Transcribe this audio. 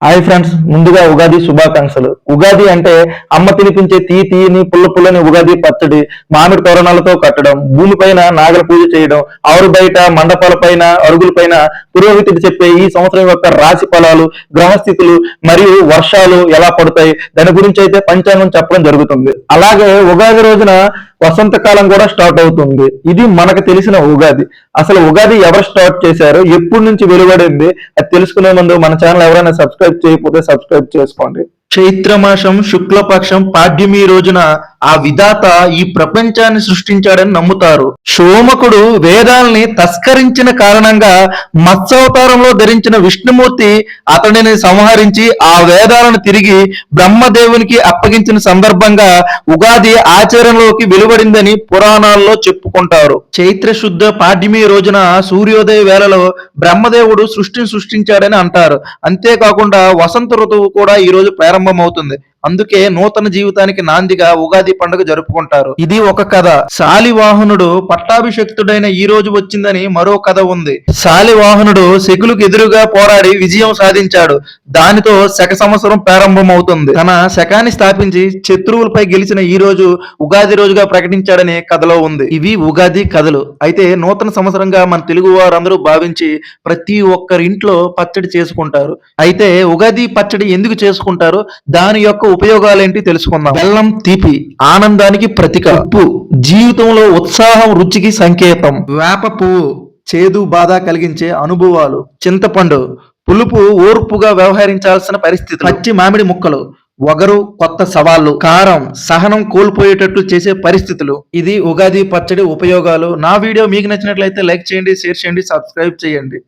Hi friends, ముందుగా ఉగాది శుభాకాంక్షలు. ఉగాది అంటే అమ్మ తినిపించే తీయని పుల్లని ఉగాది పచ్చడి, మామిడి తోరణాలతో కట్టడం, భూమిపైన నాగల పూజ చేయడం, ఆరు బయట మండపాల పైన అరుగుల పైన పురోహితుడు చెప్పే ఈ సంవత్సరం యొక్క రాశి ఫలాలు, గ్రహస్థితులు మరియు వర్షాలు ఎలా పడతాయి దాని గురించి అయితే పంచాంగం చెప్పడం జరుగుతుంది. అలాగే ఉగాది రోజున వసంతకాలం కూడా స్టార్ట్ అవుతుంది. ఇది మనకు తెలిసిన ఉగాది. అసలు ఉగాది ఎవరు స్టార్ట్ చేశారు, ఎప్పటి నుంచి వెలువడింది అది తెలుసుకునే ముందు మన ఛానల్ ఎవరైనా సబ్స్క్రైబ్ చేయకపోతే సబ్స్క్రైబ్ చేసుకోండి. చైత్రమాసం శుక్లపక్షం పాడ్యమి రోజున ఆ విధాత ఈ ప్రపంచాన్ని సృష్టించాడని నమ్ముతారు. సోమకుడు వేదాల్ని తస్కరించిన కారణంగా మత్స్యావతారంలో ధరించిన విష్ణుమూర్తి అతడిని సంహరించి ఆ వేదాలను తిరిగి బ్రహ్మదేవునికి అప్పగించిన సందర్భంగా ఉగాది ఆచరణలోకి వెలువడిందని పురాణాల్లో చెప్పుకుంటారు. చైత్ర శుద్ధ పాడ్యమి రోజున సూర్యోదయ వేళలో బ్రహ్మదేవుడు సృష్టిని సృష్టించాడని అంటారు. అంతేకాకుండా వసంత ఋతువు కూడా ఈ రోజు ప్రారంభమవుతుంది. అందుకే నూతన జీవితానికి నాందిగా ఉగాది పండుగ జరుపుకుంటారు. ఇది ఒక కథ. శాలివాహనుడు పట్టాభిషక్తుడైన ఈ రోజు వచ్చిందని మరో కథ ఉంది. శాలివాహనుడు శకులకు ఎదురుగా పోరాడి విజయం సాధించాడు. దానితో శక సంవత్సరం ప్రారంభమవుతుంది. తన శకాన్ని స్థాపించి శత్రువులపై గెలిచిన ఈ రోజు ఉగాది రోజుగా ప్రకటించాడని కథలో ఉంది. ఇవి ఉగాది కథలు. అయితే నూతన సంవత్సరంగా మన తెలుగు వారందరూ భావించి ప్రతి ఒక్కరింట్లో పచ్చడి చేసుకుంటారు. అయితే ఉగాది పచ్చడి ఎందుకు చేసుకుంటారు, దాని యొక్క ఉపయోగాలేంటి తెలుసుకుందాం. బెల్లం తీపి, ఆనందానికి ప్రతీక. ఉప్పు జీవితంలో ఉత్సాహం, రుచికి సంకేతం. వేప పువ్వు చేదు బాధ కలిగించే అనుభవాలు. చింతపండు పులుపు ఓర్పుగా వ్యవహరించాల్సిన పరిస్థితి. పచ్చి మామిడి ముక్కలు వగరు కొత్త సవాళ్లు. కారం సహనం కోల్పోయేటట్లు చేసే పరిస్థితులు. ఇది ఉగాది పచ్చడి ఉపయోగాలు. నా వీడియో మీకు నచ్చినట్లయితే లైక్ చేయండి, షేర్ చేయండి, సబ్స్క్రైబ్ చేయండి.